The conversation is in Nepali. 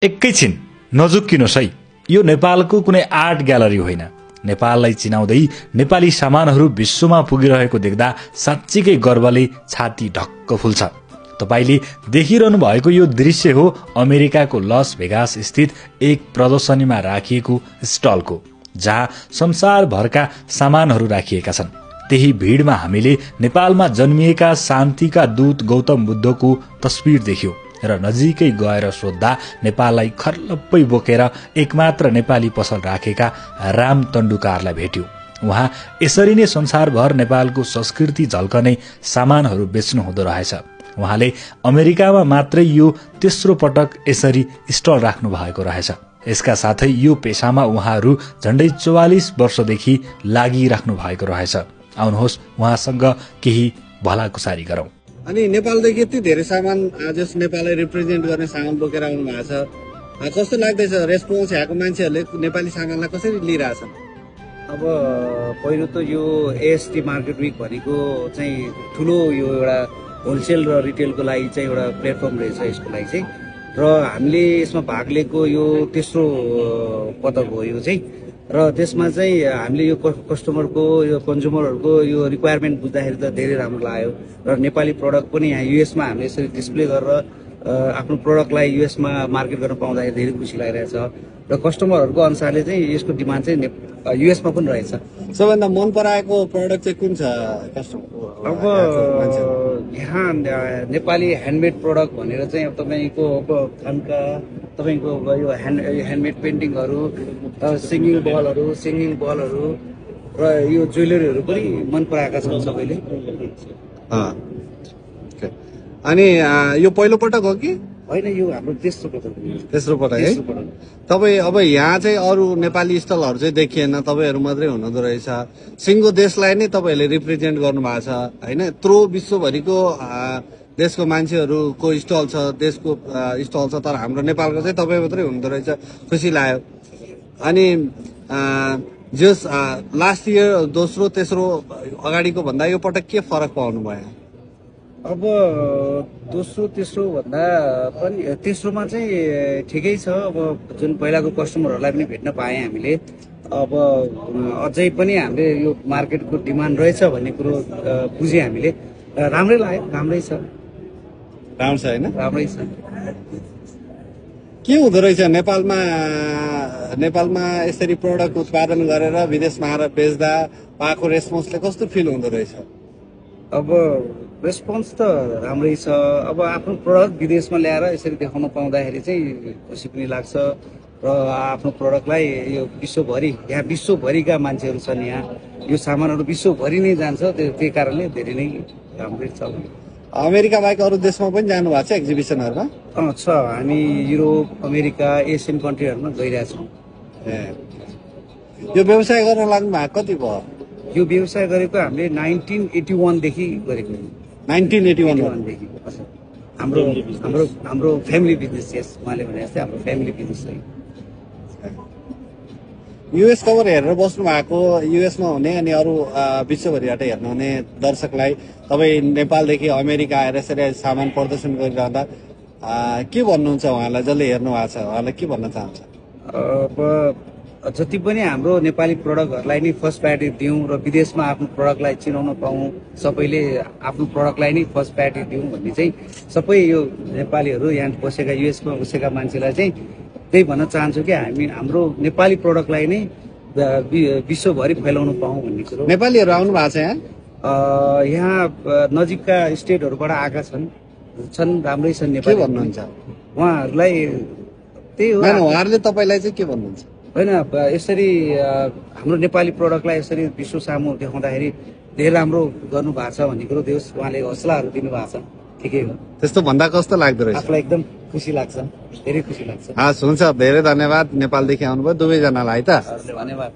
एकैछिन नझुक्किनुहोस् है। यो नेपालको कुनै आर्ट ग्यालरी होइन। नेपाललाई चिनाउँदै नेपाली सामानहरू विश्वमा पुगिरहेको देख्दा साँच्चीकै गर्वले छाती ढक्क फुल्छ। तपाईले देखिरहनु भएको यो दृश्य हो अमेरिकाको लस भेगास स्थित एक प्रदर्शनीमा राखिएको स्टलको, जहाँ संसारभरका सामानहरू राखिएका छन्। त्यही भिडमा हामीले नेपालमा जन्मिएका शान्तिका दूत गौतम बुद्धको तस्बिर देख्यौं र नजिकै गएर सोध्दा नेपाललाई खर्लप्पै बोकेर एकमात्र नेपाली पसल राखेका राम तण्डुकारलाई भेट्यौं। उहाँ यसरी नै संसारभर नेपालको संस्कृति झल्कने सामानहरू बेच्नु हुँदो रहेछ। उहाँले अमेरिकामा मात्रै यो तेस्रो पटक यसरी स्टल राख्नु भएको रहेछ। यसका साथै यो पेशामा उहाँहरू झण्डै 44 वर्षदेखि लागिराख्नु भएको रहेछ। आउनुहोस् उहाँसँग केही भलाकुसारी गरौं। अनि नेपालदेखि यति धेरै सामान जस नेपाललाई रिप्रेजेन्ट गर्ने सामान बोकेर आउनु भएको छ, कस्तो लाग्दैछ? रेस्पोन्स यहाँको मान्छेहरूले नेपाली सामानलाई कसरी लिइरहेछन्? अब पहिलो त यो एएसटी मार्केट विक भनेको चाहिँ ठुलो यो एउटा होलसेल र रिटेलको लागि चाहिँ एउटा प्लेटफर्म रहेछ। यसको लागि चाहिँ र हामीले यसमा भाग लिएको यो तेस्रो पटक हो यो चाहिँ। र त्यसमा चाहिँ हामीले यो कस्टमरको यो कन्ज्युमरहरूको यो रिक्वायरमेन्ट बुझ्दाखेरि त धेरै राम्रो लाग्यो। र नेपाली प्रडक्ट पनि यहाँ युएसमा हामीले यसरी डिस्प्ले गरेर आफ्नो प्रडक्टलाई युएसमा मार्केट गर्न पाउँदाखेरि धेरै खुसी लागिरहेछ। र कस्टमरहरूको अनुसारले चाहिँ यसको डिमान्ड चाहिँ युएसमा पनि रहेछ। सबभन्दा मन पराएको प्रडक्ट चाहिँ कुन छ कस्टमरको? अब यहाँ नेपाली ह्यान्डमेड प्रडक्ट भनेर चाहिँ अब तपाईँको खानका, तपाईँको यो ह्यान्डमेड पेन्टिङहरू, सिङ्गिङ बलहरू र यो ज्वेलरीहरू पनि मन पराएका छन् सबैले। अनि यो पहिलो पटक हो कि होइन? यो हाम्रो तेस्रो पटक है। तपाईँ अब यहाँ चाहिँ अरू नेपाली स्टलहरू चाहिँ देखिएन, तपाईँहरू मात्रै हुनुहुँदो रहेछ। सिङ्गो देशलाई नै तपाईँहरूले रिप्रेजेन्ट गर्नु भएको छ होइन? यत्रो विश्वभरिको देशको मान्छेहरूको स्टल छ, देशको स्टल छ, तर हाम्रो नेपालको चाहिँ तपाईँ मात्रै हुनुहुँदो रहेछ। खुसी लाग्यो। अनि जस लास्ट इयर दोस्रो तेस्रो अगाडिको भन्दा यो पटक के फरक पाउनु भयो? अब दोस्रो तेस्रो भन्दा पनि तेस्रोमा चाहिँ ठिकै छ। अब जुन पहिलाको कस्टमरहरूलाई पनि भेट्न पाएँ हामीले। अब अझै पनि हामीले यो मार्केटको डिमान्ड रहेछ भन्ने कुरो बुझ्यौँ हामीले। राम्रै लाग्यो, राम्रै छ होइन? राम्रै छ। के हुँदो रहेछ नेपालमा यसरी प्रडक्ट उत्पादन गरेर विदेशमा आएर बेच्दा पाएको रेस्पोन्सले कस्तो फिल हुँदो रहेछ? अब रेस्पोन्स त राम्रै छ। अब आफ्नो प्रडक्ट विदेशमा ल्याएर यसरी देखाउन पाउँदाखेरि चाहिँ खुसी पनि लाग्छ। र आफ्नो प्रडक्टलाई यो विश्वभरि, यहाँ विश्वभरिका मान्छेहरू छन्, यहाँ यो सामानहरू विश्वभरि नै जान्छ। त्यही कारणले धेरै नै राम्रै छ। अमेरिका बाहेक अरू देशमा पनि जानु भएको छ एक्जिबिसनहरूमा? छ। हामी युरोप, अमेरिका, एसियन कन्ट्रीहरूमा गइरहेछौँ। यो व्यवसाय गर्न लाग्नु भएको कति भयो? यो व्यवसाय गरेको हामीले 1981 देखि गरेको। 1981 देखि हाम्रो फ्यामिली बिजनेस। यस, उहाँले भने जस्तै हाम्रो फ्यामिली बिजनेस हो। युएस खबर हेरेर बस्नु भएको, युएसमा हुने अनि अरू विश्वभरिबाट हेर्नुहुने दर्शकलाई तपाईँ नेपालदेखि अमेरिका आएर यसरी सामान प्रदर्शन गरिरहँदा के भन्नुहुन्छ उहाँलाई? जसले हेर्नु भएको छ उहाँलाई के भन्न चाहन्छ? अब जति पनि हाम्रो नेपाली प्रडक्टहरूलाई नै फर्स्ट प्रायोरिटी दिउँ र विदेशमा आफ्नो प्रडक्टलाई चिनाउन पाऊँ, सबैले आफ्नो प्रडक्टलाई नै फर्स्ट प्रायोरिटी दिउँ भन्ने चाहिँ सबै यो नेपालीहरू यहाँ बसेका युएसमा बसेका मान्छेलाई चाहिँ त्यही भन्न चाहन्छु कि हाम्रो नेपाली प्रडक्टलाई नै विश्वभरि फैलाउन पाऊँ भन्ने कुरो। नेपालीहरू आउनु भएको छ यहाँ नजिकका स्टेटहरूबाट आएका छन् राम्रै छन् नेपाली। के भन्नुहुन्छ उहाँहरूलाई? त्यही हो, उहाँहरूले तपाईँलाई चाहिँ के भन्नुहुन्छ? होइन, यसरी हाम्रो नेपाली प्रडक्टलाई यसरी विश्व सामु देखाउँदाखेरि धेरै राम्रो गर्नु भएको छ भन्ने कुरो देश उहाँले हौसलाहरू दिनुभएको छ। ठिकै हो। त्यस्तो भन्दा कस्तो लाग्दो रहेछ? आफूलाई एकदम खुसी लाग्छ, धेरै खुसी लाग्छ। हस्, हुन्छ। धेरै धन्यवाद नेपालदेखि आउनुभयो दुवैजनालाई। त धन्यवाद।